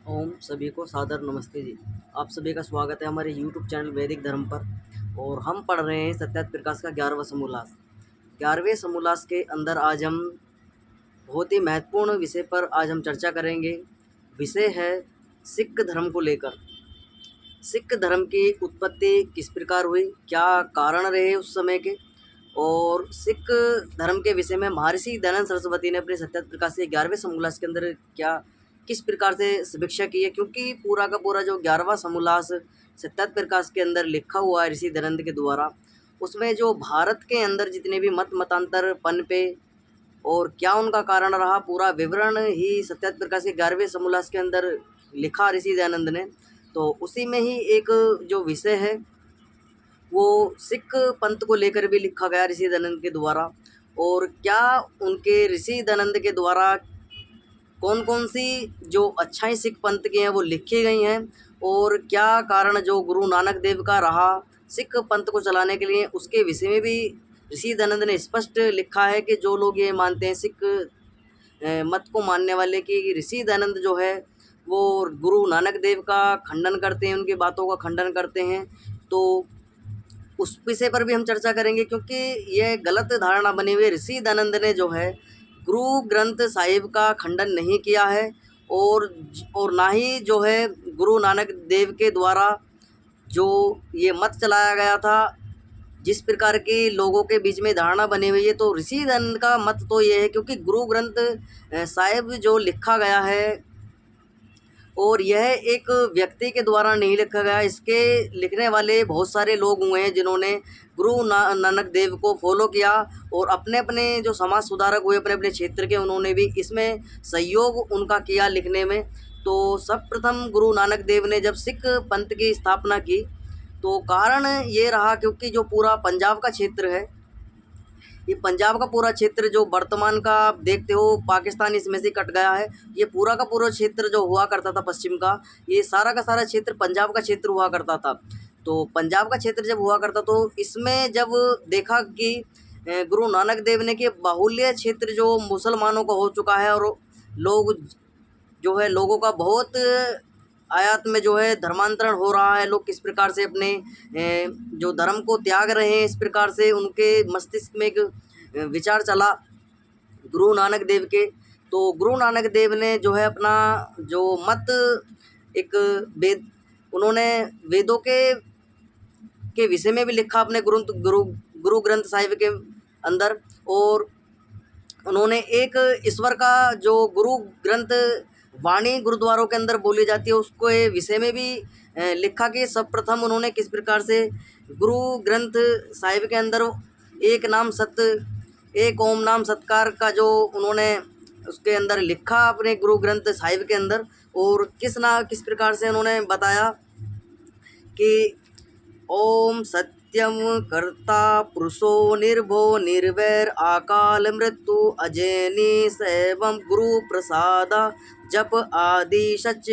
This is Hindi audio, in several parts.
ओम सभी को सादर नमस्ते जी। आप सभी का स्वागत है हमारे यूट्यूब चैनल वैदिक धर्म पर। और हम पढ़ रहे हैं सत्यार्थ प्रकाश का 11वां समोल्लास। 11वें समोल्लास के अंदर आज हम बहुत ही महत्वपूर्ण विषय पर आज हम चर्चा करेंगे। विषय है सिख धर्म को लेकर। सिख धर्म की उत्पत्ति किस प्रकार हुई, क्या कारण रहे उस समय के, और सिख धर्म के विषय में महर्षि दयानंद सरस्वती ने अपने सत्यार्थ प्रकाश के 11वें समोल्लास के अंदर क्या किस प्रकार से समीक्षा की है। क्योंकि पूरा का पूरा जो 11वां समोल्लास सत्यार्थ प्रकाश के अंदर लिखा हुआ है ऋषि दयानंद के द्वारा, उसमें जो भारत के अंदर जितने भी मत मतांतर पनपे और क्या उनका कारण रहा, पूरा विवरण ही सत्यार्थ प्रकाश के 11वें समोल्लास के अंदर लिखा ऋषि दयानंद ने। तो उसी में ही एक जो विषय है वो सिख पंथ को लेकर भी लिखा गया ऋषि दयानंद के द्वारा। और क्या उनके ऋषि दयानंद के द्वारा कौन कौन सी जो अच्छाई सिख पंथ की हैं वो लिखी गई हैं, और क्या कारण जो गुरु नानक देव का रहा सिख पंथ को चलाने के लिए, उसके विषय में भी ऋषि दयानंद ने स्पष्ट लिखा है कि जो लोग ये मानते हैं सिख मत को मानने वाले कि ऋषि दयानंद जो है वो गुरु नानक देव का खंडन करते हैं, उनकी बातों का खंडन करते हैं। तो उस विषय पर भी हम चर्चा करेंगे, क्योंकि यह गलत धारणा बनी हुई है। ऋषि दयानंद ने जो है गुरु ग्रंथ साहिब का खंडन नहीं किया है, और ना ही जो है गुरु नानक देव के द्वारा जो ये मत चलाया गया था, जिस प्रकार की लोगों के बीच में धारणा बनी हुई है। तो ऋषि दयानंद का मत तो ये है, क्योंकि गुरु ग्रंथ साहिब जो लिखा गया है, और यह एक व्यक्ति के द्वारा नहीं लिखा गया, इसके लिखने वाले बहुत सारे लोग हुए हैं जिन्होंने गुरु नानक देव को फॉलो किया, और अपने अपने जो समाज सुधारक हुए अपने अपने क्षेत्र के, उन्होंने भी इसमें सहयोग उनका किया लिखने में। तो सर्वप्रथम गुरु नानक देव ने जब सिख पंथ की स्थापना की, तो कारण ये रहा क्योंकि जो पूरा पंजाब का क्षेत्र है, ये पंजाब का पूरा क्षेत्र जो वर्तमान का आप देखते हो पाकिस्तान इसमें से कट गया है, ये पूरा का पूरा क्षेत्र जो हुआ करता था पश्चिम का, ये सारा का सारा क्षेत्र पंजाब का क्षेत्र हुआ करता था। तो पंजाब का क्षेत्र जब हुआ करता तो इसमें जब देखा कि गुरु नानक देव ने कि बाहुल्य क्षेत्र जो मुसलमानों का हो चुका है, और लोग जो है लोगों का बहुत आयात में जो है धर्मांतरण हो रहा है, लोग किस प्रकार से अपने जो धर्म को त्याग रहे हैं, इस प्रकार से उनके मस्तिष्क में एक विचार चला गुरु नानक देव के। तो गुरु नानक देव ने जो है अपना जो मत एक वेद, उन्होंने वेदों के विषय में भी लिखा अपने गुरु ग्रंथ साहिब के अंदर, और उन्होंने एक ईश्वर का जो गुरु ग्रंथ वाणी गुरुद्वारों के अंदर बोली जाती है उसको विषय में भी लिखा कि सर्वप्रथम उन्होंने किस प्रकार से गुरु ग्रंथ साहिब के अंदर एक ओम नाम सत्कार का जो उन्होंने उसके अंदर लिखा अपने गुरु ग्रंथ साहिब के अंदर, और किस प्रकार से उन्होंने बताया कि ओम सत्यम कर्ता पुरुषो निर्भो निर्वैर अकाल मृत्यु अजैनी सैवम गुरु प्रसाद जप आदि सच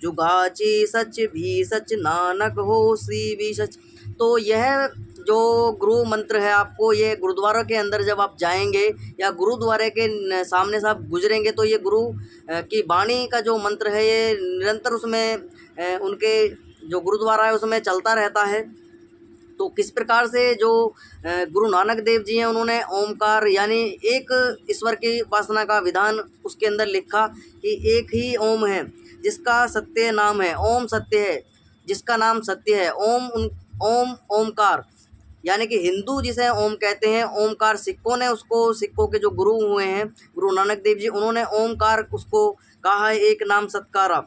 जुगाची सच भी सच नानक हो सी भी सच। तो यह जो गुरु मंत्र है, आपको ये गुरुद्वारा के अंदर जब आप जाएंगे या गुरुद्वारे के सामने से आप गुजरेंगे तो ये गुरु की वाणी का जो मंत्र है ये निरंतर उसमें उनके जो गुरुद्वारा है उसमें चलता रहता है। तो किस प्रकार से जो गुरु नानक देव जी हैं उन्होंने ओमकार यानी एक ईश्वर की उपासना का विधान उसके अंदर लिखा कि एक ही ओम है जिसका सत्य नाम है, ओम सत्य है जिसका नाम सत्य है, ओम ओमकार, यानी कि हिंदू जिसे ओम कहते हैं, ओमकार सिखों ने उसको, सिखों के जो गुरु हुए हैं गुरु नानक देव जी, उन्होंने ओमकार उसको कहा है एक नाम सत्कारा,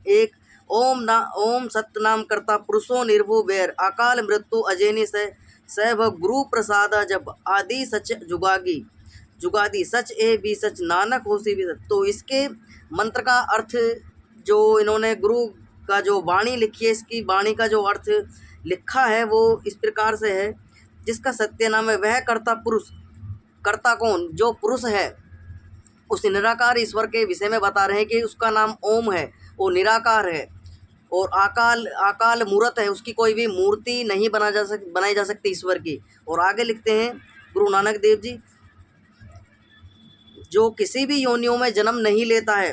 एक ओम सत्य नाम करता पुरुषो निर्भु वैर अकाल मृत्यु अजैनी सैभ गुरु प्रसाद जब आदि सच जुगादी सच ए भी सच नानक होसी भी सच। तो इसके मंत्र का अर्थ जो इन्होंने गुरु का जो वाणी लिखी है, इसकी वाणी का जो अर्थ लिखा है वो इस प्रकार से है, जिसका सत्य नाम है वह कर्ता पुरुष। कर्ता कौन? जो पुरुष है, उस निराकार ईश्वर के विषय में बता रहे हैं कि उसका नाम ओम है, वो निराकार है, और आकाल मूर्त है, उसकी कोई भी मूर्ति नहीं बनाई जा सकती ईश्वर की। और आगे लिखते हैं गुरु नानक देव जी, जो किसी भी योनियों में जन्म नहीं लेता है,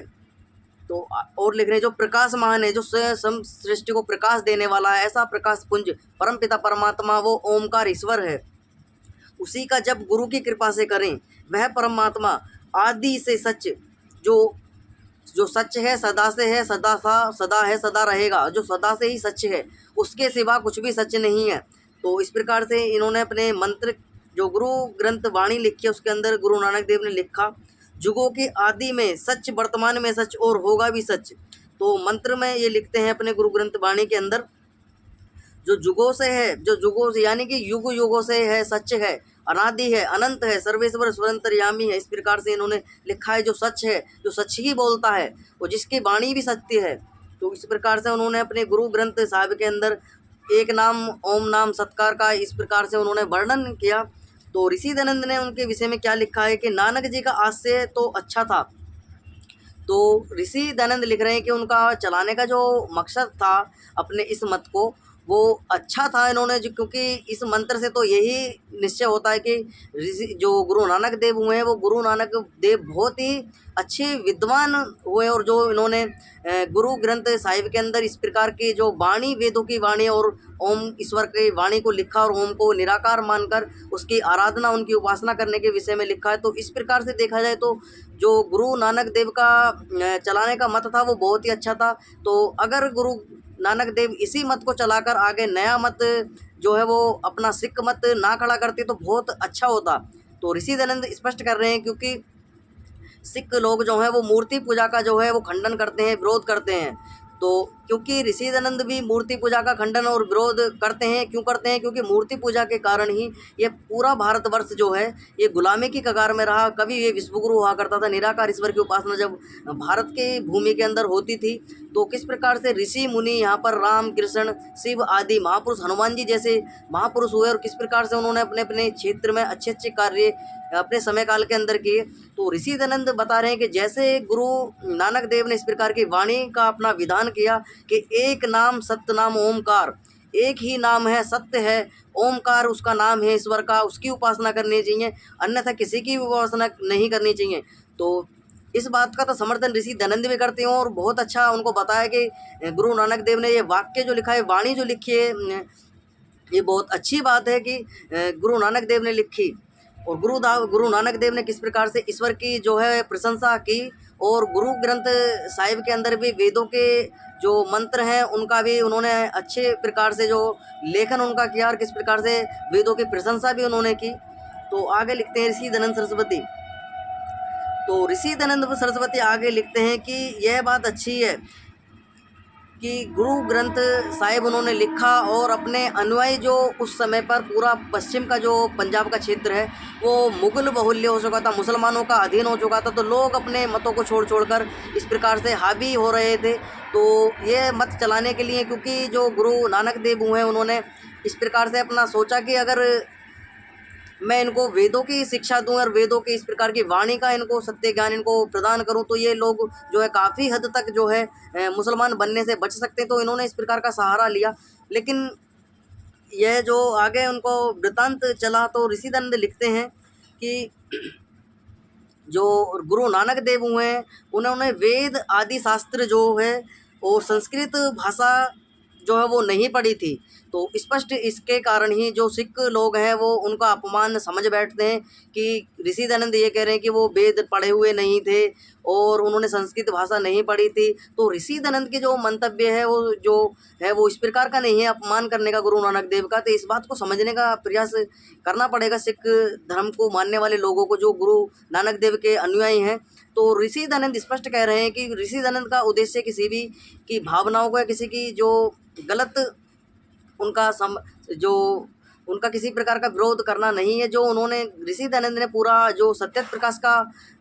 तो और लिख रहे हैं जो प्रकाश महान है, जो सृष्टि को प्रकाश देने वाला है, ऐसा प्रकाश पुंज परमपिता परमात्मा वो ओमकार ईश्वर है, उसी का जब गुरु की कृपा से करें, वह परमात्मा आदि से सच, जो जो सच है, सदा से है, सदा है, सदा रहेगा, जो सदा से ही सच है, उसके सिवा कुछ भी सच नहीं है। तो इस प्रकार से इन्होंने अपने मंत्र, जो गुरु ग्रंथ वाणी लिखी है उसके अंदर गुरु नानक देव ने लिखा, जुगों के आदि में सच, वर्तमान में सच और होगा भी सच। तो मंत्र में ये लिखते हैं अपने गुरु ग्रंथ वाणी के अंदर, जो जुगों से है, जो जुगों से यानी कि युग युगों से है, सच है, अनादि है, अनंत है, सर्वेश्वर स्वतंत्रयामी है, इस प्रकार से इन्होंने लिखा है। जो सच है, जो सच ही बोलता है, वो जिसकी वाणी भी सत्य है। तो इस प्रकार से उन्होंने अपने गुरु ग्रंथ साहिब के अंदर एक नाम ओम नाम सत्कार का इस प्रकार से उन्होंने वर्णन किया। तो ऋषि दयानंद ने उनके विषय में क्या लिखा है कि नानक जी का आशय तो अच्छा था। तो ऋषि दयानंद लिख रहे हैं कि उनका चलाने का जो मकसद था अपने इस मत को, वो अच्छा था। इन्होंने जो, क्योंकि इस मंत्र से तो यही निश्चय होता है कि ऋषि जो गुरु नानक देव हुए हैं, वो गुरु नानक देव बहुत ही अच्छे विद्वान हुए, और जो इन्होंने गुरु ग्रंथ साहिब के अंदर इस प्रकार की जो वाणी, वेदों की वाणी और ओम ईश्वर की वाणी को लिखा, और ओम को निराकार मानकर उसकी आराधना, उनकी उपासना करने के विषय में लिखा है। तो इस प्रकार से देखा जाए तो जो गुरु नानक देव का चलाने का मत था वो बहुत ही अच्छा था। तो अगर गुरु नानक देव इसी मत को चलाकर आगे नया मत जो है वो अपना सिख मत ना खड़ा करते तो बहुत अच्छा होता। तो ऋषि दयानंद स्पष्ट कर रहे हैं, क्योंकि सिख लोग जो हैं वो मूर्ति पूजा का जो है वो खंडन करते हैं, विरोध करते हैं। तो क्योंकि ऋषि दयानंद भी मूर्ति पूजा का खंडन और विरोध करते हैं, क्यों करते हैं? क्योंकि मूर्ति पूजा के कारण ही ये पूरा भारतवर्ष जो है ये गुलामी की कगार में रहा। कभी ये विश्वगुरु हुआ करता था, निराकार ईश्वर की उपासना जब भारत के भूमि के अंदर होती थी, तो किस प्रकार से ऋषि मुनि यहाँ पर राम, कृष्ण, शिव आदि महापुरुष, हनुमान जी जैसे महापुरुष हुए, और किस प्रकार से उन्होंने अपने अपने क्षेत्र में अच्छे अच्छे कार्य अपने समय काल के अंदर किए। तो ऋषि दयानंद बता रहे हैं कि जैसे गुरु नानक देव ने इस प्रकार की वाणी का अपना विधान किया कि एक नाम सत्य नाम ओमकार, एक ही नाम है, सत्य है, ओमकार उसका नाम है ईश्वर का, उसकी उपासना करनी चाहिए, अन्यथा किसी की उपासना नहीं करनी चाहिए। तो इस बात का तो समर्थन ऋषि दयानंद भी करते हैं, और बहुत अच्छा उनको बताया कि गुरु नानक देव ने ये वाक्य जो लिखा है, वाणी जो लिखी है, ये बहुत अच्छी बात है कि गुरु नानक देव ने लिखी। और गुरु नानक देव ने किस प्रकार से ईश्वर की जो है प्रशंसा की, और गुरु ग्रंथ साहिब के अंदर भी वेदों के जो मंत्र हैं उनका भी उन्होंने अच्छे प्रकार से जो लेखन उनका किया, और किस प्रकार से वेदों की प्रशंसा भी उन्होंने की। तो आगे लिखते हैं ऋषि दयानंद सरस्वती। तो ऋषि दयानंद सरस्वती आगे लिखते हैं कि यह बात अच्छी है कि गुरु ग्रंथ साहिब उन्होंने लिखा, और अपने अनुयायी जो उस समय पर पूरा पश्चिम का जो पंजाब का क्षेत्र है वो मुगल बहुल्य हो चुका था, मुसलमानों का अधीन हो चुका था। तो लोग अपने मतों को छोड़ छोड़कर इस प्रकार से हावी हो रहे थे। तो ये मत चलाने के लिए, क्योंकि जो गुरु नानक देव हुए हैं उन्होंने इस प्रकार से अपना सोचा कि अगर मैं इनको वेदों की शिक्षा दूं और वेदों की इस प्रकार की वाणी का इनको सत्य ज्ञान इनको प्रदान करूं, तो ये लोग जो है काफ़ी हद तक जो है मुसलमान बनने से बच सकते हैं। तो इन्होंने इस प्रकार का सहारा लिया। लेकिन यह जो आगे उनको वृतांत चला, तो ऋषि दयानंद लिखते हैं कि जो गुरु नानक देव हुए हैं उन्होंने वेद आदि शास्त्र जो है और संस्कृत भाषा जो है वो नहीं पढ़ी थी। तो स्पष्ट इसके कारण ही जो सिख लोग हैं वो उनका अपमान समझ बैठते हैं कि ऋषि दयानंद ये कह रहे हैं कि वो वेद पढ़े हुए नहीं थे और उन्होंने संस्कृत भाषा नहीं पढ़ी थी। तो ऋषि दयानंद के जो मंतव्य है वो जो है वो इस प्रकार का नहीं है अपमान करने का गुरु नानक देव का। तो इस बात को समझने का प्रयास करना पड़ेगा सिख धर्म को मानने वाले लोगों को, जो गुरु नानक देव के अनुयायी हैं। तो ऋषि दयानंद स्पष्ट कह रहे हैं कि ऋषि दयानंद का उद्देश्य किसी भी की भावनाओं को या किसी की जो गलत उनका जो उनका किसी प्रकार का विरोध करना नहीं है। जो उन्होंने ऋषि दयानंद ने पूरा जो सत्यत प्रकाश का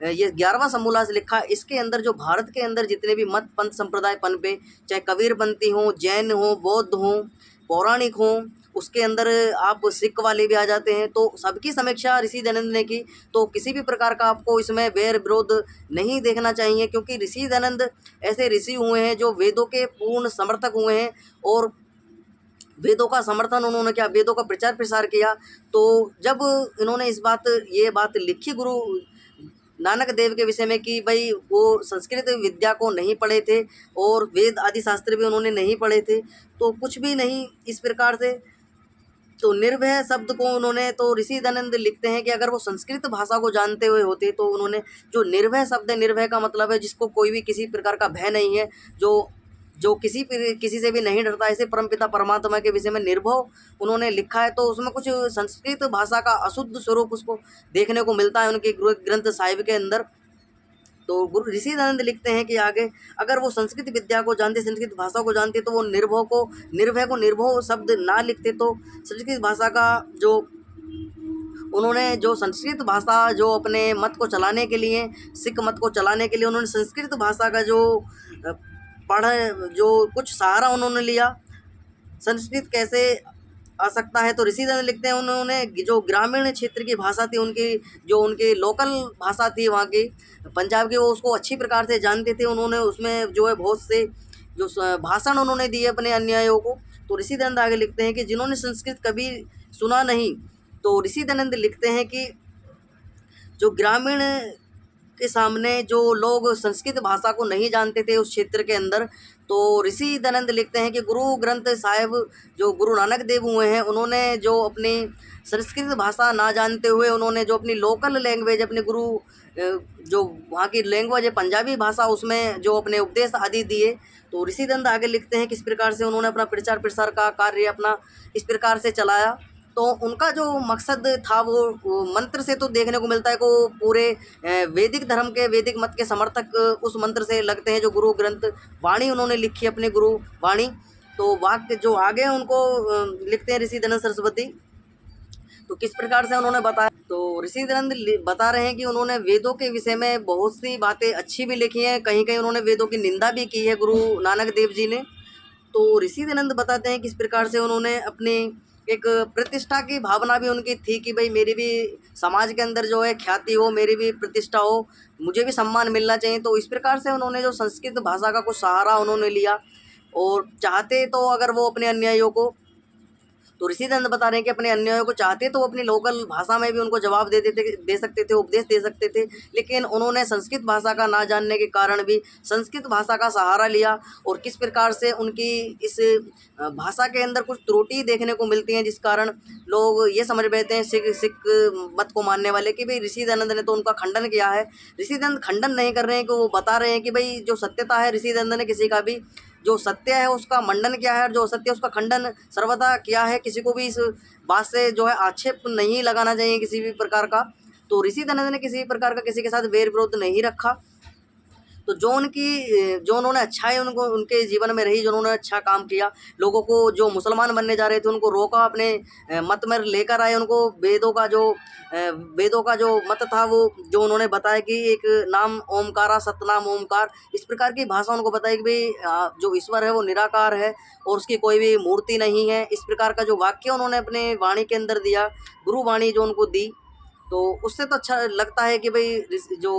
ये 11वां समूलास लिखा, इसके अंदर जो भारत के अंदर जितने भी मत पंथ संप्रदाय पनपे, चाहे कबीरपंथी हों, जैन हों, बौद्ध हों, पौराणिक हों, उसके अंदर आप सिख वाले भी आ जाते हैं, तो सबकी समीक्षा ऋषि दयानंद ने की। तो किसी भी प्रकार का आपको इसमें वैर विरोध नहीं देखना चाहिए, क्योंकि ऋषि दयानंद ऐसे ऋषि हुए हैं जो वेदों के पूर्ण समर्थक हुए हैं, और वेदों का समर्थन उन्होंने किया, वेदों का प्रचार प्रसार किया। तो जब इन्होंने ये बात लिखी गुरु नानक देव के विषय में कि भाई वो संस्कृत विद्या को नहीं पढ़े थे और वेद आदि शास्त्र भी उन्होंने नहीं पढ़े थे, तो कुछ भी नहीं इस प्रकार से। तो निर्भय शब्द को उन्होंने, तो ऋषि दयानंद लिखते हैं कि अगर वो संस्कृत भाषा को जानते हुए होते तो उन्होंने जो निर्भय शब्द है, निर्भय का मतलब है जिसको कोई भी किसी प्रकार का भय नहीं है, जो जो किसी से भी नहीं डरता, ऐसे परमपिता परमात्मा के विषय में निर्भव उन्होंने लिखा है। तो उसमें कुछ संस्कृत भाषा का अशुद्ध स्वरूप उसको देखने को मिलता है उनके ग्रंथ साहिब के अंदर। तो गुरु ऋषि दयानंद लिखते हैं कि आगे अगर वो संस्कृत विद्या को जानते, संस्कृत भाषा को जानते, तो वो निर्भय को निर्भव शब्द ना लिखते। तो संस्कृत भाषा का जो उन्होंने जो संस्कृत भाषा जो अपने मत को चलाने के लिए, सिख मत को चलाने के लिए उन्होंने संस्कृत भाषा का जो जो कुछ सहारा उन्होंने लिया, संस्कृत कैसे आ सकता है। तो ऋषि दयानंद लिखते हैं उन्होंने जो ग्रामीण क्षेत्र की भाषा थी उनकी, जो उनकी लोकल भाषा थी वहाँ की पंजाब की, वो उसको अच्छी प्रकार से जानते थे। उन्होंने उसमें जो है बहुत से जो भाषण उन्होंने दिए अपने अनुयायियों को। तो ऋषि दयानंद आगे लिखते हैं कि जिन्होंने संस्कृत कभी सुना नहीं, तो ऋषि दयानंद लिखते हैं कि जो ग्रामीण के सामने जो लोग संस्कृत भाषा को नहीं जानते थे उस क्षेत्र के अंदर, तो ऋषि दयानंद लिखते हैं कि गुरु ग्रंथ साहिब जो गुरु नानक देव हुए हैं, उन्होंने जो अपनी संस्कृत भाषा ना जानते हुए उन्होंने जो अपनी लोकल लैंग्वेज, अपने गुरु जो वहाँ की लैंग्वेज है पंजाबी भाषा, उसमें जो अपने उपदेश आदि दिए। तो ऋषि दयानंद आगे लिखते हैं किस प्रकार से उन्होंने अपना प्रचार प्रसार का कार्य अपना इस प्रकार से चलाया। तो उनका जो मकसद था वो मंत्र से तो देखने को मिलता है को पूरे वैदिक धर्म के, वैदिक मत के समर्थक उस मंत्र से लगते हैं। जो गुरु ग्रंथ वाणी उन्होंने लिखी अपने गुरु वाणी, तो वाक्य जो आगे हैं उनको लिखते हैं ऋषि दयानंद सरस्वती। तो किस प्रकार से उन्होंने बताया, तो ऋषि दयानंद बता रहे हैं कि उन्होंने वेदों के विषय में बहुत सी बातें अच्छी भी लिखी हैं, कहीं कहीं उन्होंने वेदों की निंदा भी की है गुरु नानक देव जी ने। तो ऋषि दयानंद बताते हैं किस प्रकार से उन्होंने अपनी एक प्रतिष्ठा की भावना भी उनकी थी कि भाई मेरी भी समाज के अंदर जो है ख्याति हो, मेरी भी प्रतिष्ठा हो, मुझे भी सम्मान मिलना चाहिए। तो इस प्रकार से उन्होंने जो संस्कृत भाषा का कुछ सहारा उन्होंने लिया और चाहते तो अगर वो अपने अनुयायियों को, तो ऋषि दयानंद बता रहे हैं कि अपने अन्यायों को चाहते तो अपनी लोकल भाषा में भी उनको जवाब दे सकते थे, उपदेश दे सकते थे, लेकिन उन्होंने संस्कृत भाषा का ना जानने के कारण भी संस्कृत भाषा का सहारा लिया। और किस प्रकार से उनकी इस भाषा के अंदर कुछ त्रुटि देखने को मिलती हैं, जिस कारण लोग ये समझ बैठते हैं सिख मत को मानने वाले कि भाई ऋषि दयानंद ने तो उनका खंडन किया है। ऋषि दयानंद खंडन नहीं कर रहे हैं कि वो बता रहे हैं कि भाई जो सत्यता है, ऋषि दयानंद ने किसी का भी जो सत्य है उसका मंडन किया है और जो असत्य है उसका खंडन सर्वदा किया है। किसी को भी इस बात से जो है आक्षेप नहीं लगाना चाहिए किसी भी प्रकार का। तो ऋषि दयानंद ने किसी भी प्रकार का किसी के साथ वैर विरोध नहीं रखा। तो जो उन्होंने अच्छाई उनको उनके जीवन में रही, जो उन्होंने अच्छा काम किया, लोगों को जो मुसलमान बनने जा रहे थे उनको रोका, अपने मत में लेकर आए, उनको वेदों का जो मत था वो जो उन्होंने बताया कि एक नाम ओमकारा, सतनाम ओमकार, इस प्रकार की भाषा उनको बताई कि भाई जो ईश्वर है वो निराकार है और उसकी कोई भी मूर्ति नहीं है। इस प्रकार का जो वाक्य उन्होंने अपने वाणी के अंदर दिया, गुरु वाणी जो उनको दी, तो उससे तो अच्छा लगता है कि भाई जो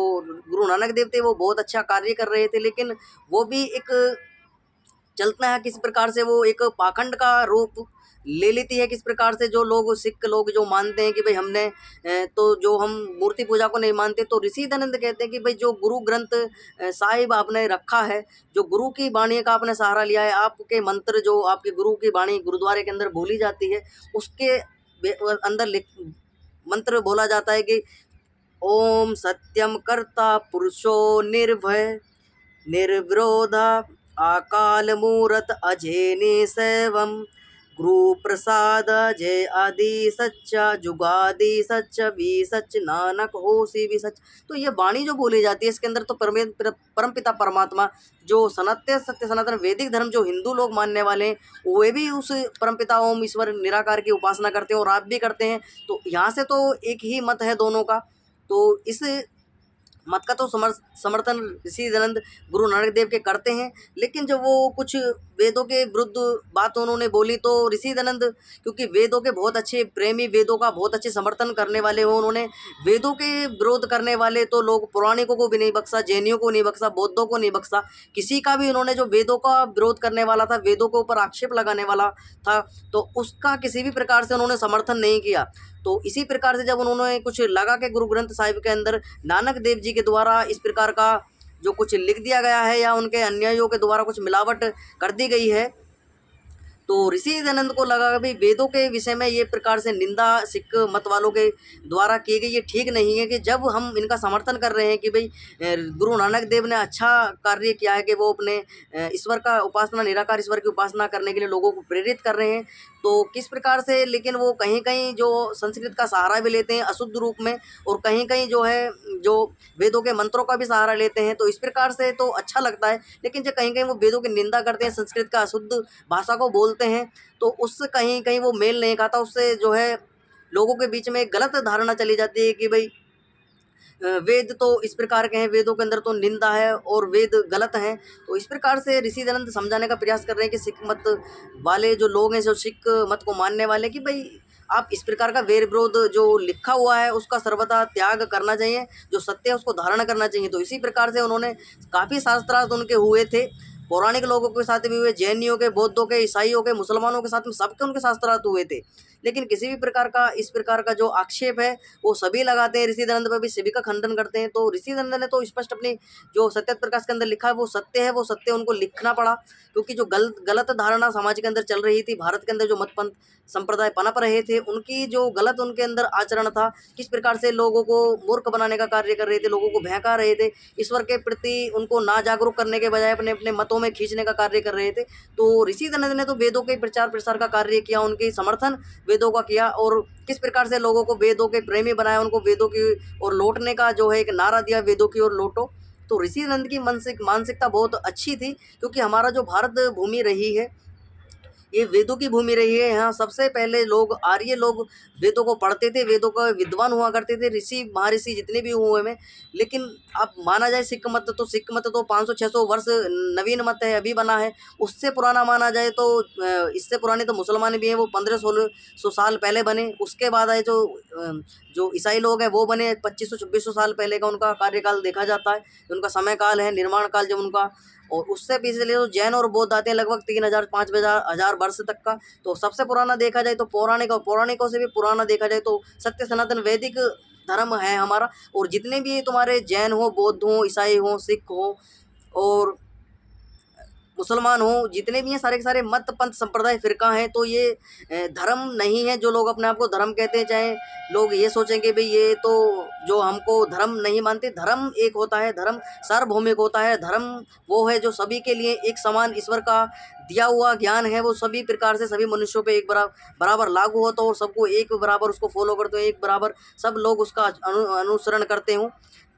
गुरु नानक देव थे वो बहुत अच्छा कार्य कर रहे थे, लेकिन वो भी एक चलता है किस प्रकार से वो एक पाखंड का रूप ले लेती है। किस प्रकार से जो लोग सिख लोग जो मानते हैं कि भाई हमने तो जो हम मूर्ति पूजा को नहीं मानते, तो ऋषि दयानंद कहते हैं कि भाई जो गुरु ग्रंथ साहिब आपने रखा है, जो गुरु की वाणी का आपने सहारा लिया है, आपके मंत्र जो आपके गुरु की वाणी गुरुद्वारे के अंदर बोली जाती है, उसके अंदर मंत्र बोला जाता है कि ओम सत्यम कर्ता पुरुषो निर्भय निर्विरोध अकाल मूरत अजेने सैवम गुरु प्रसाद जय आदि सच्चा जुगादि सच भी सच नानक होसी भी सच। तो ये वाणी जो बोली जाती है इसके अंदर तो परमपिता परमात्मा जो सत्य सनातन वैदिक धर्म जो हिंदू लोग मानने वाले हैं, वे भी उस परमपिता ओम ईश्वर निराकार की उपासना करते हैं और आप भी करते हैं। तो यहाँ से तो एक ही मत है दोनों का। तो इस मत का तो समर्थन ऋषि दयानंद गुरु नानक देव के करते हैं, लेकिन जब वो कुछ वेदों के विरुद्ध बात उन्होंने बोली, तो ऋषि दयानंद क्योंकि वेदों के बहुत अच्छे प्रेमी, वेदों का बहुत अच्छे समर्थन करने वाले हो, उन्होंने वेदों के विरोध करने वाले तो लोग पौराणिकों को भी नहीं बख्शा, जैनियों को नहीं बख्शा, बौद्धों को नहीं बख्शा, किसी का भी उन्होंने जो वेदों का विरोध करने वाला था, वेदों के ऊपर आक्षेप लगाने वाला था, तो उसका किसी भी प्रकार से उन्होंने समर्थन नहीं किया। तो इसी प्रकार से जब उन्होंने कुछ लगा के गुरु ग्रंथ साहिब के अंदर नानक देव जी के द्वारा इस प्रकार का जो कुछ लिख दिया गया है या उनके अनुयायियों के द्वारा कुछ मिलावट कर दी गई है, तो ऋषि दयानंद को लगा कि भाई वेदों के विषय में ये प्रकार से निंदा सिख मत वालों के द्वारा की गई, ये ठीक नहीं है कि जब हम इनका समर्थन कर रहे हैं कि भाई गुरु नानक देव ने अच्छा कार्य किया है कि वो अपने ईश्वर का उपासना, निराकार ईश्वर की उपासना करने के लिए लोगों को प्रेरित कर रहे हैं, तो किस प्रकार से, लेकिन वो कहीं कहीं जो संस्कृत का सहारा भी लेते हैं अशुद्ध रूप में, और कहीं कहीं जो है जो वेदों के मंत्रों का भी सहारा लेते हैं, तो इस प्रकार से तो अच्छा लगता है, लेकिन जब कहीं कहीं वो वेदों की निंदा करते हैं, संस्कृत का अशुद्ध भाषा को बोलते हैं, तो उससे कहीं कहीं वो मेल नहीं खाता, उससे जो है लोगों के बीच में एक गलत धारणा चली जाती है कि भाई वेद तो इस प्रकार के हैं, वेदों के अंदर तो निंदा है और वेद गलत हैं। तो इस प्रकार से ऋषि दयानंद समझाने का प्रयास कर रहे हैं कि सिख मत वाले जो लोग हैं, जो सिख मत को मानने वाले, कि भाई आप इस प्रकार का वेर विरोध जो लिखा हुआ है उसका सर्वथा त्याग करना चाहिए, जो सत्य है उसको धारण करना चाहिए। तो इसी प्रकार से उन्होंने काफ़ी शास्त्रार्थ उनके हुए थे, पौराणिक लोगों के साथ भी हुए, जैनियों के, बौद्धों के, ईसाइयों के, मुसलमानों के साथ में सबके उनके शास्त्रार्थ हुए थे, लेकिन किसी भी प्रकार का इस प्रकार का जो आक्षेप है वो सभी लगाते हैं, ऋषि दयानंद पर भी सभी का खंडन करते हैं। तो ऋषि दयानंद ने तो स्पष्ट अपनी जो सत्य प्रकाश के अंदर लिखा है वो सत्य है, वो सत्य उनको लिखना पड़ा, क्योंकि जो गलत धारणा समाज के अंदर चल रही थी, भारत के अंदर जो मतपंथ संप्रदाय पनप रहे थे, उनकी जो गलत उनके अंदर आचरण था, किस प्रकार से लोगों को मूर्ख बनाने का कार्य कर रहे थे, लोगों को बहका रहे थे, ईश्वर के प्रति उनको ना जागरूक करने के बजाय अपने अपने मतों में खींचने का कार्य कर रहे थे। तो ऋषि दयानंद ने तो वेदों के प्रचार प्रसार का कार्य किया, उनके समर्थन वेदों का किया, और किस प्रकार से लोगों को वेदों के प्रेमी बनाया, उनको वेदों की ओर लौटने का जो है एक नारा दिया, वेदों की ओर लौटो। तो ऋषि दयानंद की मानसिकता बहुत अच्छी थी, क्योंकि हमारा जो भारत भूमि रही है ये वेदों की भूमि रही है। यहाँ सबसे पहले लोग, आर्य लोग वेदों को पढ़ते थे, वेदों का विद्वान हुआ करते थे, ऋषि महर्षि जितने भी हुए में। लेकिन अब माना जाए सिख मत, तो सिख मत तो 500-600 वर्ष नवीन मत है, अभी बना है। उससे पुराना माना जाए तो इससे पुराने तो मुसलमान भी हैं, वो 1500-1600 साल पहले बने। उसके बाद आए जो ईसाई लोग हैं वो बने 2500-2600 साल पहले का उनका कार्यकाल देखा जाता है, उनका समय काल है, निर्माण काल जब उनका। और उससे पीछे चले तो जैन और बौद्ध आते हैं लगभग 3000-5000 वर्ष तक का। तो सबसे पुराना देखा जाए तो पौराणिक, और पौराणिकों से भी पुराना देखा जाए तो सत्य सनातन वैदिक धर्म है हमारा। और जितने भी तुम्हारे जैन हो, बौद्ध हो, ईसाई हो, सिख हो और मुसलमान हो, जितने भी हैं सारे के सारे मत पंथ संप्रदाय फिरका हैं, तो ये धर्म नहीं है। जो लोग अपने आप को धर्म कहते हैं, चाहे लोग ये सोचेंगे भाई ये तो जो हमको धर्म नहीं मानते, धर्म एक होता है, धर्म सार्वभौमिक होता है। धर्म वो है जो सभी के लिए एक समान ईश्वर का दिया हुआ ज्ञान है, वो सभी प्रकार से सभी मनुष्यों पे एक बराबर लागू होता हो, और सबको एक बराबर उसको फॉलो करते हो, एक बराबर सब लोग उसका अनुसरण करते हो।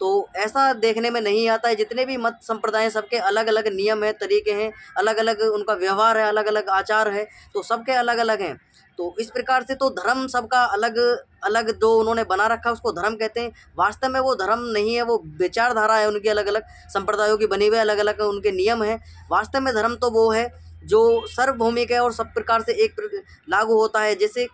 तो ऐसा देखने में नहीं आता है। जितने भी मत संप्रदाय हैं सबके अलग अलग नियम है, तरीके हैं, अलग अलग उनका व्यवहार है, अलग अलग आचार है, तो सबके अलग अलग हैं। तो इस प्रकार से तो धर्म सबका अलग अलग जो उन्होंने बना रखा है उसको धर्म कहते हैं। वास्तव में वो धर्म नहीं है, वो विचारधारा है उनकी, अलग अलग संप्रदायों की बनी हुई अलग अलग उनके नियम हैं। वास्तव में धर्म तो वो है जो सार्वभौमिक है और सब प्रकार से एक लागू होता है। जैसे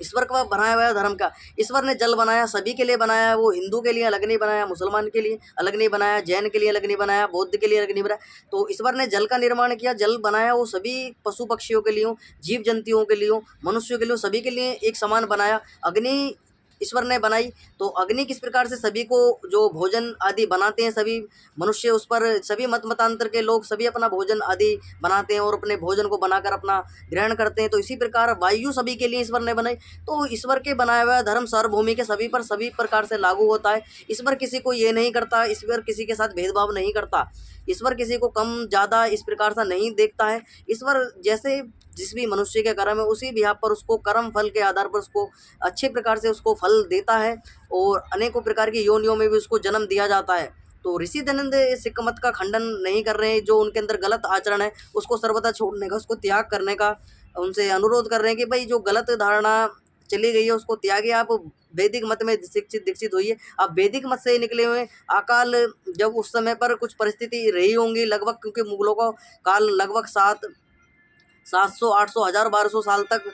ईश्वर का बनाया हुआ है धर्म का, ईश्वर ने जल बनाया, सभी के लिए बनाया है, वो हिंदू के लिए अलग नहीं बनाया, मुसलमान के लिए अलग नहीं बनाया, जैन के लिए अलग नहीं बनाया, बौद्ध के लिए अलग नहीं बनाया। तो ईश्वर ने जल का निर्माण किया, जल बनाया, वो सभी पशु पक्षियों के लिए हो, जीव जंतुओं के लिए हो, मनुष्यों के लिए हो, सभी के लिए एक समान बनाया। अग्नि ईश्वर ने बनाई, तो अग्नि किस प्रकार से सभी को जो भोजन आदि बनाते हैं, सभी मनुष्य उस पर, सभी मत मतांतर के लोग सभी अपना भोजन आदि बनाते हैं और अपने भोजन को बनाकर अपना ग्रहण करते हैं। तो इसी प्रकार वायु सभी के लिए ईश्वर ने बनाई। तो ईश्वर के बनाया हुआ धर्म सार्वभौमिक के सभी पर सभी प्रकार से लागू होता है। ईश्वर किसी को ये नहीं करता, ईश्वर किसी के साथ भेदभाव नहीं करता, ईश्वर किसी को कम ज़्यादा इस प्रकार से नहीं देखता है। ईश्वर जैसे जिस भी मनुष्य के कर्म है उसी बिहाफ पर उसको कर्म फल के आधार पर उसको अच्छे प्रकार से उसको फल देता है, और अनेकों प्रकार की योनियों में भी उसको जन्म दिया जाता है। तो ऋषि दयानंद सिख मत का खंडन नहीं कर रहे हैं, जो उनके अंदर गलत आचरण है उसको सर्वथा छोड़ने का, उसको त्याग करने का उनसे अनुरोध कर रहे हैं कि भाई जो गलत धारणा चली गई है उसको त्यागे, आप वैदिक मत में शिक्षित दीक्षित हुई है। आप वैदिक मत से ही निकले हुए हैं। अकाल जब उस समय पर कुछ परिस्थिति रही होंगी लगभग, क्योंकि मुगलों का काल लगभग 700 800 1000 1200 साल तक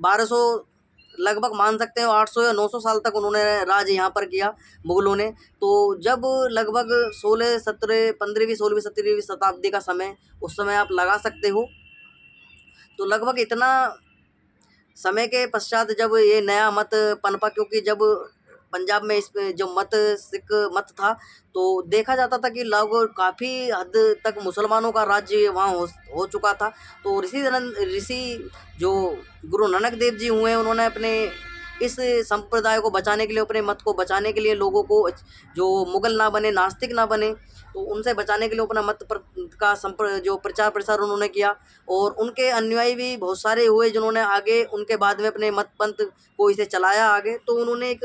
1200 लगभग मान सकते हैं, 800 या 900 साल तक उन्होंने राज यहाँ पर किया मुगलों ने। तो जब लगभग 16 17 15वीं 16वीं 17वीं शताब्दी का समय, उस समय आप लगा सकते हो। तो लगभग इतना समय के पश्चात जब ये नया मत पनपा, क्योंकि जब पंजाब में इस पे जो मत सिख मत था, तो देखा जाता था कि लोग काफ़ी हद तक मुसलमानों का राज्य वहाँ हो चुका था। तो ऋषि जो गुरु नानक देव जी हुए, उन्होंने अपने इस संप्रदाय को बचाने के लिए, अपने मत को बचाने के लिए, लोगों को जो मुगल ना बने, नास्तिक ना बने, तो उनसे बचाने के लिए अपना मत का जो प्रचार प्रसार उन्होंने किया। और उनके अनुयायी भी बहुत सारे हुए जिन्होंने आगे उनके बाद में अपने मत पंथ को इसे चलाया आगे। तो उन्होंने एक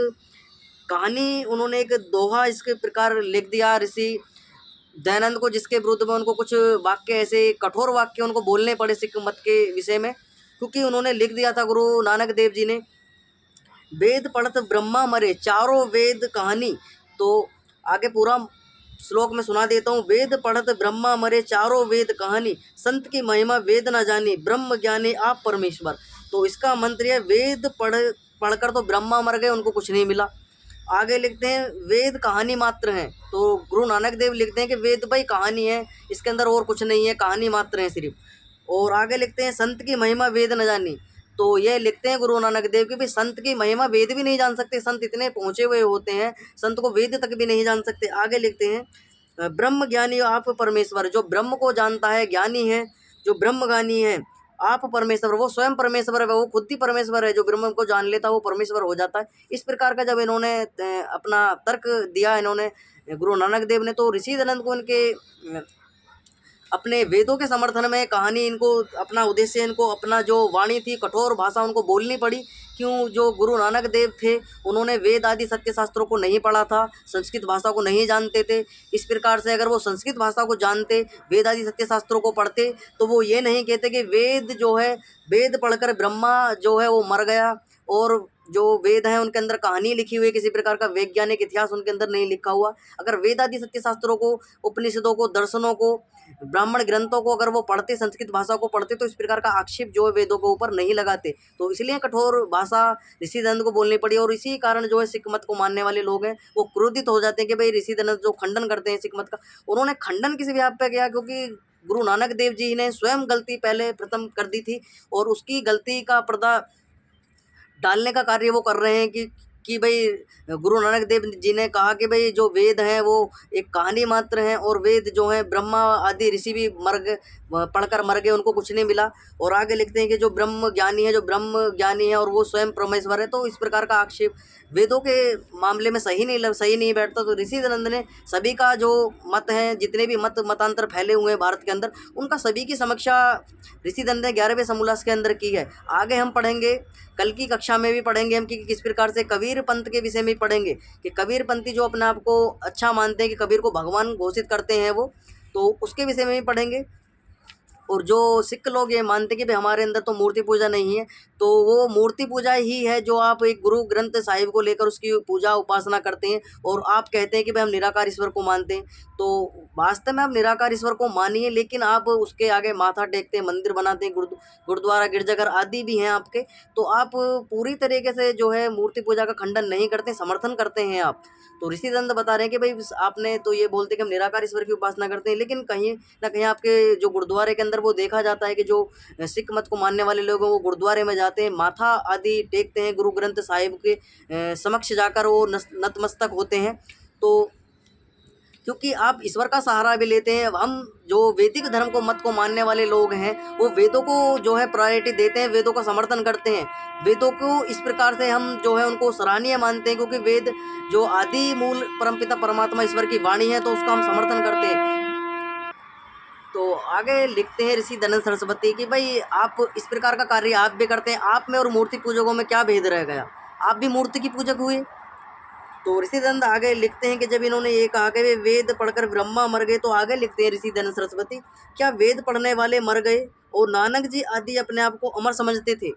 कहानी, उन्होंने एक दोहा इसके प्रकार लिख दिया ऋषि दयानंद को, जिसके विरुद्ध में उनको कुछ वाक्य, ऐसे कठोर वाक्य उनको बोलने पड़े सिख मत के विषय में, क्योंकि उन्होंने लिख दिया था गुरु नानक देव जी ने, वेद पढ़त ब्रह्मा मरे चारों वेद कहानी। तो आगे पूरा श्लोक में सुना देता हूँ। वेद पढ़त ब्रह्मा मरे चारों वेद कहानी, संत की महिमा वेद न जानी, ब्रह्म ज्ञानी आप परमेश्वर। तो इसका मंत्र है, वेद पढ़कर तो ब्रह्मा मर गए, उनको कुछ नहीं मिला। आगे लिखते हैं वेद कहानी मात्र हैं। तो गुरु नानक देव लिखते हैं कि वेद भाई कहानी है, इसके अंदर और कुछ नहीं है, कहानी मात्र है सिर्फ। और आगे लिखते हैं संत की महिमा वेद न जानी। तो ये लिखते हैं गुरु नानक देव कि भाई संत की महिमा वेद भी नहीं जान सकते, संत इतने पहुँचे हुए होते हैं, संत को वेद तक भी नहीं जान सकते। आगे लिखते हैं ब्रह्म ज्ञानी आप परमेश्वर, जो ब्रह्म को जानता है, ज्ञानी है, जो ब्रह्म ज्ञानी है, आप परमेश्वर, वो स्वयं परमेश्वर है, वो खुद ही परमेश्वर है। जो ब्रह्म को जान लेता है वो परमेश्वर हो जाता है। इस प्रकार का जब इन्होंने अपना तर्क दिया, इन्होंने गुरु नानक देव ने, तो ऋषि दयानंद को इनके अपने वेदों के समर्थन में कहानी, इनको अपना उद्देश्य, इनको अपना जो वाणी थी, कठोर भाषा उनको बोलनी पड़ी। क्यों? जो गुरु नानक देव थे, उन्होंने वेद आदि सत्य शास्त्रों को नहीं पढ़ा था, संस्कृत भाषा को नहीं जानते थे। इस प्रकार से अगर वो संस्कृत भाषा को जानते, वेद आदि सत्य शास्त्रों को पढ़ते, तो वो ये नहीं कहते कि वेद जो है, वेद पढ़कर ब्रह्मा जो है वो मर गया, और जो वेद हैं उनके अंदर कहानी लिखी हुई है, किसी प्रकार का वैज्ञानिक इतिहास उनके अंदर नहीं लिखा हुआ। अगर वेद आदि सत्य शास्त्रों को, उपनिषदों को, दर्शनों को, ब्राह्मण ग्रंथों को अगर वो पढ़ते, संस्कृत भाषा को पढ़ते, तो इस प्रकार का आक्षेप जो है वेदों के ऊपर नहीं लगाते। तो इसलिए कठोर भाषा ऋषि दयानंद को बोलनी पड़ी। और इसी कारण जो है सिख मत को मानने वाले लोग हैं वो क्रोधित हो जाते हैं कि भाई ऋषि दयानंद जो खंडन करते हैं सिख मत का, उन्होंने खंडन किसी व्याप पे किया, क्योंकि गुरु नानक देव जी ने स्वयं गलती पहले प्रथम कर दी थी, और उसकी गलती का पर्दा डालने का कार्य वो कर रहे हैं कि भाई गुरु नानक देव जी ने कहा कि भाई जो वेद हैं वो एक कहानी मात्र हैं, और वेद जो हैं ब्रह्मा आदि ऋषि भी मर गए, पढ़कर मर गए, उनको कुछ नहीं मिला। और आगे लिखते हैं कि जो ब्रह्म ज्ञानी है, जो ब्रह्म ज्ञानी है और वो स्वयं परमेश्वर है। तो इस प्रकार का आक्षेप वेदों के मामले में सही नहीं बैठता। तो ऋषि दयानंद ने सभी का जो मत है, जितने भी मतांतर फैले हुए हैं भारत के अंदर, उनका सभी की समीक्षा ऋषि दयानंद ने 11वें समोल्लास के अंदर की है। आगे हम पढ़ेंगे, कल की कक्षा में भी पढ़ेंगे हम कि किस प्रकार से कबीर पंथ के विषय में पढ़ेंगे, कि कबीर पंथी जो अपने आप को अच्छा मानते हैं, कि कबीर को भगवान घोषित करते हैं वो, तो उसके विषय में भी पढ़ेंगे। और जो सिख लोग ये मानते हैं कि भाई हमारे अंदर तो मूर्ति पूजा नहीं है, तो वो मूर्ति पूजा ही है जो आप एक गुरु ग्रंथ साहिब को लेकर उसकी पूजा उपासना करते हैं, और आप कहते हैं कि भाई हम निराकार ईश्वर को मानते हैं। तो वास्तव में आप निराकार ईश्वर को मानिए, लेकिन आप उसके आगे माथा टेकते हैं, मंदिर बनाते हैं, गुरुद्वारा गिरजाघर आदि भी हैं आपके। तो आप पूरी तरीके से जो है मूर्ति पूजा का खंडन नहीं करते, समर्थन करते हैं आप। तो ऋषि दयानंद बता रहे हैं कि भाई आपने तो ये बोलते कि हम निराकार ईश्वर की उपासना करते हैं, लेकिन कहीं ना कहीं आपके जो गुरुद्वारे के अंदर वो देखा जाता है कि जो सिख मत को मानने वाले लोग हैं वो गुरुद्वारे में जाते हैं, माथा आदि टेकते हैं, गुरु ग्रंथ साहिब के समक्ष जाकर वो नतमस्तक होते हैं। तो क्योंकि आप ईश्वर का सहारा भी लेते हैं। हम जो वैदिक धर्म को मत को मानने वाले लोग हैं वो वेदों को जो है प्रायोरिटी देते हैं, वेदों का समर्थन करते हैं। वेदों को इस प्रकार से हम जो है उनको सराहनीय मानते हैं, क्योंकि वेद जो आदि मूल परमपिता परमात्मा ईश्वर की वाणी है, तो उसका हम समर्थन करते हैं। तो आगे लिखते हैं ऋषि दयानंद सरस्वती कि भाई आप इस प्रकार का कार्य आप भी करते हैं, आप में और मूर्ति पूजकों में क्या भेद रह गया, आप भी मूर्ति की पूजक हुए। तो ऋषि दयानंद आगे लिखते हैं कि जब इन्होंने ये कहा कि वे वेद पढ़कर ब्रह्मा मर गए, तो आगे लिखते हैं ऋषि दयानंद सरस्वती, क्या वेद पढ़ने वाले मर गए और नानक जी आदि अपने आप को अमर समझते थे।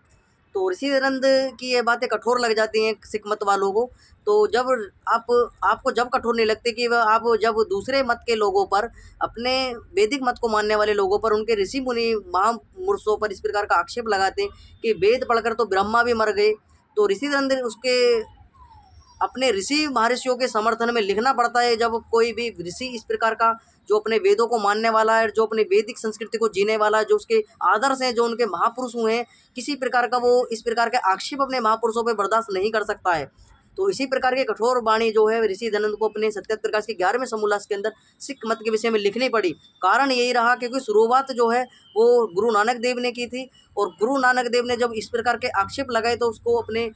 तो ऋषिदनंद की ये बातें कठोर लग जाती हैं सिख मत वालों को। तो जब आपको जब कठोर नहीं लगती कि वह आप जब दूसरे मत के लोगों पर, अपने वैदिक मत को मानने वाले लोगों पर, उनके ऋषि मुनि महापुरुषों पर इस प्रकार का आक्षेप लगाते हैं कि वेद पढ़कर तो ब्रह्मा भी मर गए, तो ऋषिदनंद उसके अपने ऋषि महर्षियों के समर्थन में लिखना पड़ता है। जब कोई भी ऋषि इस प्रकार का, जो अपने वेदों को मानने वाला है, जो अपने वैदिक संस्कृति को जीने वाला है, जो उसके आदर्श हैं, जो उनके महापुरुष हुए हैं, किसी प्रकार का वो इस प्रकार के आक्षेप अपने महापुरुषों पर बर्दाश्त नहीं कर सकता है। तो इसी प्रकार के कठोर वाणी जो है ऋषिदनंद को अपने सत्यात प्रकाश के 11वें समोल्लास के अंदर सिख मत के विषय में लिखनी पड़ी। कारण यही रहा क्योंकि शुरुआत जो है वो गुरु नानक देव ने की थी, और गुरु नानक देव ने जब इस प्रकार के आक्षेप लगाए तो उसको अपने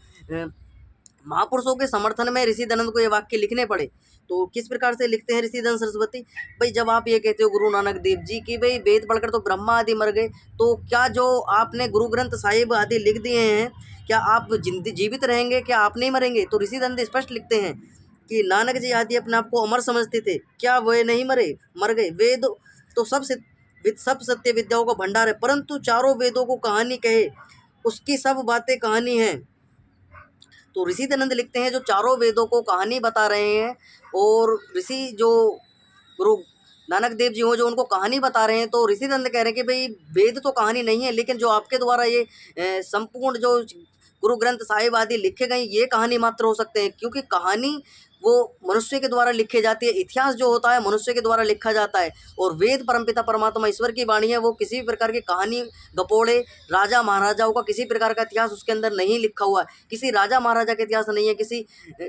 महापुरुषों के समर्थन में ऋषिदनंद को ये वाक्य लिखने पड़े। तो किस प्रकार से लिखते हैं ऋषिदनंद सरस्वती, भाई जब आप ये कहते हो गुरु नानक देव जी की भाई वेद पढ़कर तो ब्रह्मा आदि मर गए, तो क्या जो आपने गुरु ग्रंथ साहिब आदि लिख दिए हैं, क्या आप जीवित रहेंगे, क्या आप नहीं मरेंगे? तो ऋषिदनंद स्पष्ट लिखते हैं कि नानक जी आदि अपने आप को अमर समझते थे, क्या वे नहीं मर गए? वेद तो सब सत्य विद्याओं का भंडार है, परंतु चारों वेदों को कहानी कहे, उसकी सब बातें कहानी है। तो ऋषिदनंद लिखते हैं जो चारों वेदों को कहानी बता रहे हैं, और ऋषि जो गुरु नानक देव जी हो जो उनको कहानी बता रहे हैं, तो ऋषिदनंद कह रहे हैं कि भाई वेद तो कहानी नहीं है, लेकिन जो आपके द्वारा ये संपूर्ण जो गुरु ग्रंथ साहिब आदि लिखे गए ये कहानी मात्र हो सकते हैं, क्योंकि कहानी वो मनुष्य के द्वारा लिखी जाती है, इतिहास जो होता है मनुष्य के द्वारा लिखा जाता है, और वेद परमपिता परमात्मा ईश्वर की वाणी है, वो किसी भी प्रकार की कहानी गपोड़े राजा महाराजाओं का किसी प्रकार का इतिहास उसके अंदर नहीं लिखा हुआ है, किसी राजा महाराजा का इतिहास नहीं है,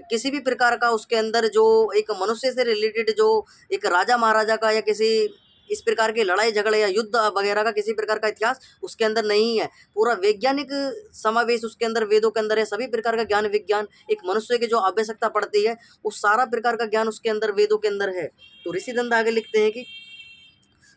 किसी भी प्रकार का उसके अंदर जो एक मनुष्य से रिलेटेड जो एक राजा महाराजा का या किसी इस प्रकार के लड़ाई झगड़े या युद्ध वगैरह का किसी प्रकार का इतिहास उसके अंदर नहीं है। पूरा वैज्ञानिक समावेश उसके अंदर वेदों के अंदर है, सभी प्रकार का ज्ञान विज्ञान एक मनुष्य की जो आवश्यकता पड़ती है उस सारा प्रकार का ज्ञान उसके अंदर वेदों के अंदर है। तो ऋषिदनंद आगे लिखते हैं कि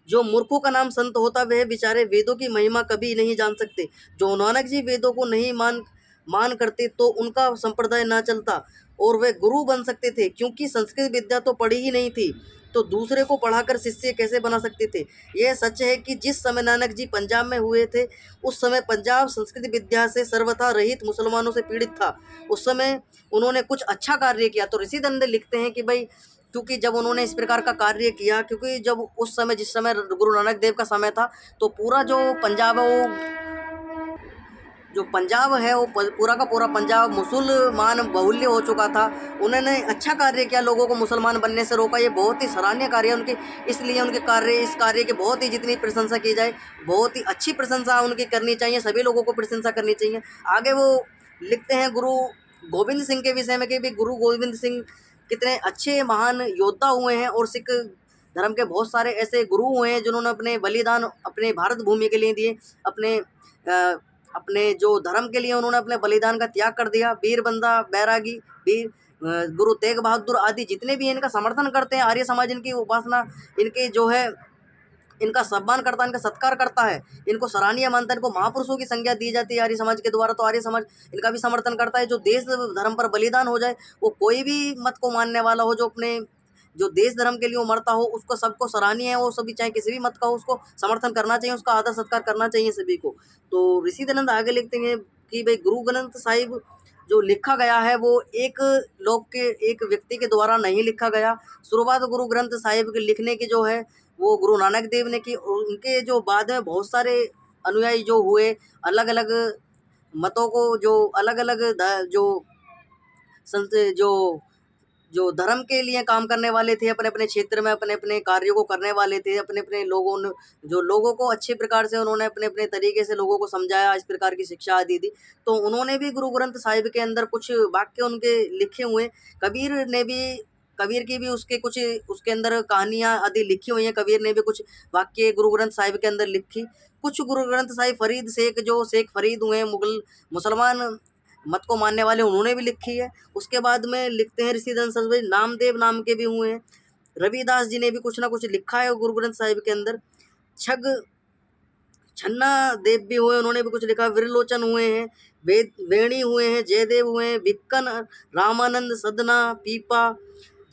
जो मूर्खों का नाम संत होता वह बेचारे वेदों की महिमा कभी नहीं जान सकते। जो नानक जी वेदों को नहीं मान करते तो उनका संप्रदाय ना चलता और वे गुरु बन सकते थे, क्योंकि संस्कृत विद्या तो पढ़ी ही नहीं थी, तो दूसरे को पढ़ाकर शिष्य कैसे बना सकते थे। यह सच है कि जिस समय नानक जी पंजाब में हुए थे उस समय पंजाब संस्कृत विद्या से सर्वथा रहित मुसलमानों से पीड़ित था। उस समय उन्होंने कुछ अच्छा कार्य किया। तो ऋषिदनंद लिखते हैं कि भाई क्योंकि जब उन्होंने इस प्रकार का कार्य किया, क्योंकि जब उस समय जिस समय गुरु नानक देव का समय था तो पूरा जो पंजाब है वो पूरा का पूरा पंजाब मुसलमान बहुल्य हो चुका था। उन्होंने अच्छा कार्य किया, लोगों को मुसलमान बनने से रोका, ये बहुत ही सराहनीय कार्य है उनके। इसलिए उनके इस कार्य की बहुत ही जितनी प्रशंसा की जाए बहुत ही अच्छी प्रशंसा उनकी करनी चाहिए, सभी लोगों को प्रशंसा करनी चाहिए। आगे वो लिखते हैं गुरु गोविंद सिंह के विषय में कि भी गुरु गोविंद सिंह कितने अच्छे महान योद्धा हुए हैं, और सिख धर्म के बहुत सारे ऐसे गुरु हुए हैं जिन्होंने अपने बलिदान अपने भारत भूमि के लिए दिए, अपने जो धर्म के लिए उन्होंने अपने बलिदान का त्याग कर दिया। वीर बंदा बैरागी, वीर गुरु तेग बहादुर आदि जितने भी इनका समर्थन करते हैं, आर्य समाज इनकी उपासना, इनके जो है इनका सम्मान करता है, इनका सत्कार करता है, इनको सराहनीय मानता है, इनको महापुरुषों की संज्ञा दी जाती है आर्य समाज के द्वारा। तो आर्य समाज इनका भी समर्थन करता है। जो देश धर्म पर बलिदान हो जाए, वो कोई भी मत को मानने वाला हो, जो अपने जो देश धर्म के लिए वो मरता हो, उसको सबको सराहनीय है, वो सभी चाहे किसी भी मत का हो उसको समर्थन करना चाहिए, उसका आदर सत्कार करना चाहिए सभी को। तो ऋषिदनंद आगे लिखते हैं कि भाई गुरु ग्रंथ साहिब जो लिखा गया है वो एक लोग के एक व्यक्ति के द्वारा नहीं लिखा गया। शुरुआत गुरु ग्रंथ साहिब के लिखने की जो है वो गुरु नानक देव ने की, और उनके जो बाद में बहुत सारे अनुयायी जो हुए, अलग अलग मतों को जो अलग अलग जो संत जो धर्म के लिए काम करने वाले थे, अपने अपने क्षेत्र में अपने अपने कार्यों को करने वाले थे, अपने अपने लोगों ने जो लोगों को अच्छे प्रकार से उन्होंने अपने अपने तरीके से लोगों को समझाया, इस प्रकार की शिक्षा आदि दी। तो उन्होंने भी गुरु ग्रंथ साहिब के अंदर कुछ वाक्य उनके लिखे हुए। कबीर की भी उसके कुछ उसके अंदर कहानियाँ आदि लिखी हुई हैं। कबीर ने भी कुछ वाक्य गुरु ग्रंथ साहिब के अंदर लिखी। कुछ गुरु ग्रंथ साहिब फरीद शेख फरीद हुए मुसलमान मत को मानने वाले, उन्होंने भी लिखी है। उसके बाद में लिखते हैं ऋषिदनंद सरस्वती, नामदेव नाम के भी हुए हैं। रविदास जी ने भी कुछ ना कुछ लिखा है गुरु ग्रंथ साहिब के अंदर। छन्ना देव भी हुए, उन्होंने भी कुछ लिखा। विरलोचन हुए हैं, वेणी हुए हैं, जयदेव हुए हैं, विक्कन, रामानंद, सदना, पीपा,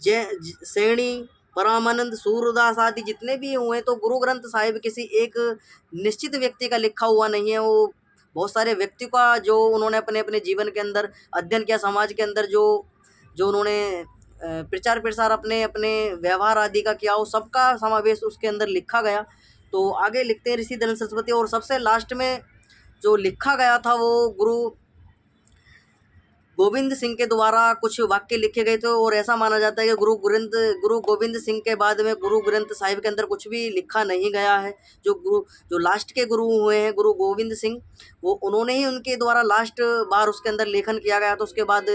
सैणी, परामानंद, सूरदास आदि जितने भी हुए। तो गुरु ग्रंथ साहिब किसी एक निश्चित व्यक्ति का लिखा हुआ नहीं है, वो बहुत सारे व्यक्ति का जो उन्होंने अपने अपने जीवन के अंदर अध्ययन किया, समाज के अंदर जो जो उन्होंने प्रचार प्रसार अपने अपने व्यवहार आदि का किया, वो सबका समावेश उसके अंदर लिखा गया। तो आगे लिखते हैं ऋषि धनंजय सरस्वती, और सबसे लास्ट में जो लिखा गया था वो गुरु गोविंद सिंह के द्वारा कुछ वाक्य लिखे गए थे। और ऐसा माना जाता है कि गुरु गोविंद सिंह के बाद में गुरु ग्रंथ साहिब के अंदर कुछ भी लिखा नहीं गया है। जो लास्ट के गुरु हुए हैं गुरु गोविंद सिंह, वो उन्होंने ही उनके द्वारा लास्ट बार उसके अंदर लेखन किया गया, तो उसके बाद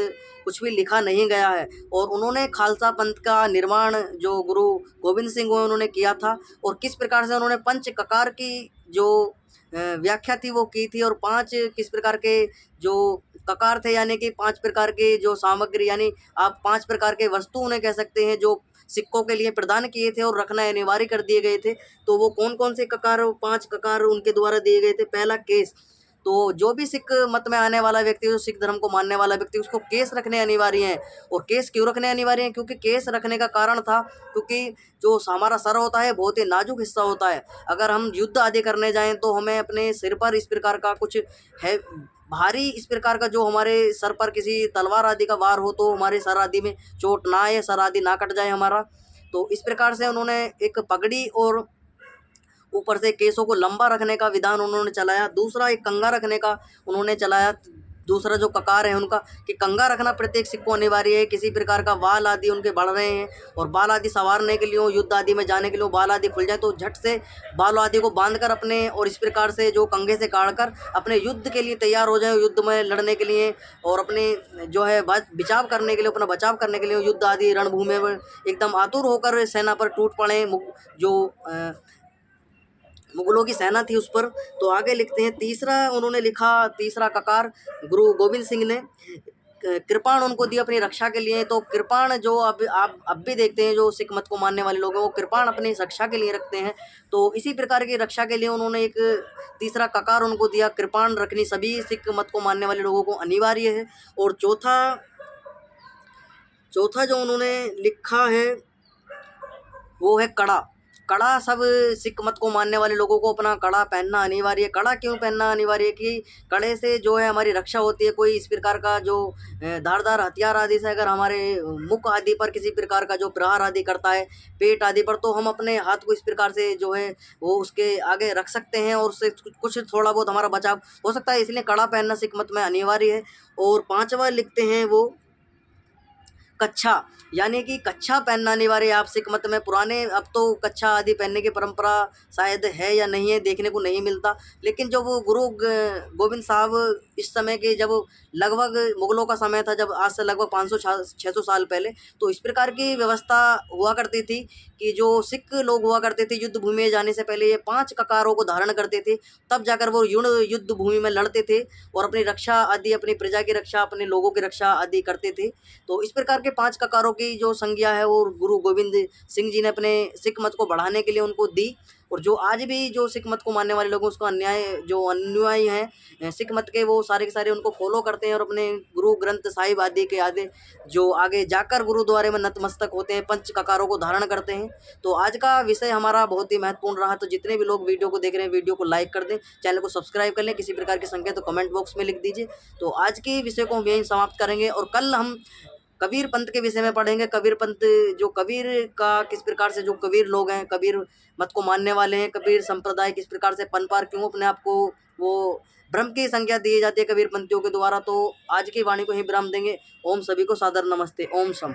कुछ भी लिखा नहीं गया है। और उन्होंने खालसा पंथ का निर्माण जो गुरु गोविंद सिंह हुए उन्होंने किया था, और किस प्रकार से उन्होंने पंच ककार की जो व्याख्या थी वो की थी, और 5 किस प्रकार के जो ककार थे, यानी कि 5 प्रकार के जो सामग्री, यानी आप 5 प्रकार के वस्तु उन्हें कह सकते हैं, जो सिक्कों के लिए प्रदान किए थे और रखना अनिवार्य कर दिए गए थे। तो वो कौन-कौन से ककार, 5 ककार उनके द्वारा दिए गए थे। पहला केस, तो जो भी सिख मत में आने वाला व्यक्ति, जो सिख धर्म को मानने वाला व्यक्ति, उसको केस रखने अनिवार्य हैं। और केस क्यों रखने अनिवार्य हैं? क्योंकि केस रखने का कारण था, क्योंकि जो हमारा सर होता है बहुत ही नाजुक हिस्सा होता है। अगर हम युद्ध आदि करने जाएँ तो हमें अपने सिर पर इस प्रकार का कुछ है भारी, इस प्रकार का जो हमारे सर पर किसी तलवार आदि का वार हो तो हमारे सर आदि में चोट ना आए, सर आदि ना कट जाए हमारा। तो इस प्रकार से उन्होंने एक पगड़ी और ऊपर से केसों को लंबा रखने का विधान उन्होंने चलाया। दूसरा एक कंघा रखने का उन्होंने चलाया। दूसरा जो ककार है उनका, कि कंघा रखना प्रत्येक सिख को अनिवार्य है। किसी प्रकार का बाल आदि उनके बढ़ रहे हैं और बाल आदि संवारने के लिए, युद्ध आदि में जाने के लिए बाल आदि खुल जाए तो झट से बालों आदि को बांध कर अपने, और इस प्रकार से जो कंघे से काट कर अपने युद्ध के लिए तैयार हो जाए, युद्ध में लड़ने के लिए, और अपने जो है बचाव करने के लिए, अपना बचाव करने के लिए युद्ध आदि रणभूमि में एकदम आतुर होकर सेना पर टूट पड़े, जो मुगलों की सेना थी उस पर। तो आगे लिखते हैं तीसरा उन्होंने लिखा, तीसरा ककार गुरु गोविंद सिंह ने कृपाण उनको दी अपनी रक्षा के लिए। तो कृपाण जो अब भी देखते हैं, जो सिख मत को मानने वाले लोग हैं वो कृपाण अपनी रक्षा के लिए रखते हैं। तो इसी प्रकार की रक्षा के लिए उन्होंने एक तीसरा ककार उनको दिया। कृपाण रखनी सभी सिख मत को मानने वाले लोगों को अनिवार्य है। और चौथा जो उन्होंने लिखा है वो है कड़ा। कड़ा सब सिख मत को मानने वाले लोगों को अपना कड़ा पहनना अनिवार्य है। कड़ा क्यों पहनना अनिवार्य है? कि कड़े से जो है हमारी रक्षा होती है। कोई इस प्रकार का जो धारदार हथियार आदि से अगर हमारे मुख आदि पर किसी प्रकार का जो प्रहार आदि करता है, पेट आदि पर, तो हम अपने हाथ को इस प्रकार से जो है वो उसके आगे रख सकते हैं और उससे कुछ थोड़ा बहुत हमारा बचाव हो सकता है। इसलिए कड़ा पहनना सिख मत में अनिवार्य है। और 5वां लिखते हैं वो कच्छा, यानी कि कच्छा पहनना अनिवार्य है। आप सिख मत में पुराने, अब तो कच्छा आदि पहनने की परंपरा शायद है या नहीं है, देखने को नहीं मिलता। लेकिन जब वो गुरु गोविंद साहब इस समय के, जब लगभग मुगलों का समय था, जब आज से लगभग 500-600 साल पहले, तो इस प्रकार की व्यवस्था हुआ करती थी कि जो सिख लोग हुआ करते थे युद्ध भूमि में जाने से पहले ये 5 ककारों को धारण करते थे, तब जाकर वो युद्ध भूमि में लड़ते थे और अपनी रक्षा आदि, अपनी प्रजा की रक्षा, अपने लोगों की रक्षा आदि करते थे। तो इस प्रकार के 5 ककारों की जो संज्ञा है वो गुरु गोविंद सिंह जी ने अपने सिख मत को बढ़ाने के लिए उनको दी। और जो आज भी जो सिख मत को मानने वाले लोग हैं उसको जो अनुयायी हैं सिख मत के, वो सारे के सारे उनको फॉलो करते हैं और अपने गुरु ग्रंथ साहिब आदि के जो आगे जाकर गुरुद्वारे में नतमस्तक होते हैं, पंच ककारों को धारण करते हैं। तो आज का विषय हमारा बहुत ही महत्वपूर्ण रहा। तो जितने भी लोग वीडियो को देख रहे हैं, वीडियो को लाइक कर दें, चैनल को सब्सक्राइब कर लें। किसी प्रकार की संख्या तो कमेंट बॉक्स में लिख दीजिए। तो आज के विषय को हम यहीं समाप्त करेंगे और कल हम कबीर पंथ के विषय में पढ़ेंगे। कबीर पंथ, जो कबीर का किस प्रकार से, जो कबीर लोग हैं, कबीर मत को मानने वाले हैं, कबीर संप्रदाय किस प्रकार से पनपार क्यों अपने आप को वो ब्रह्म की संज्ञा दी जाती है कबीर पंथियों के द्वारा। तो आज की वाणी को ही विराम देंगे। ओम सभी को सादर नमस्ते। ओम सम।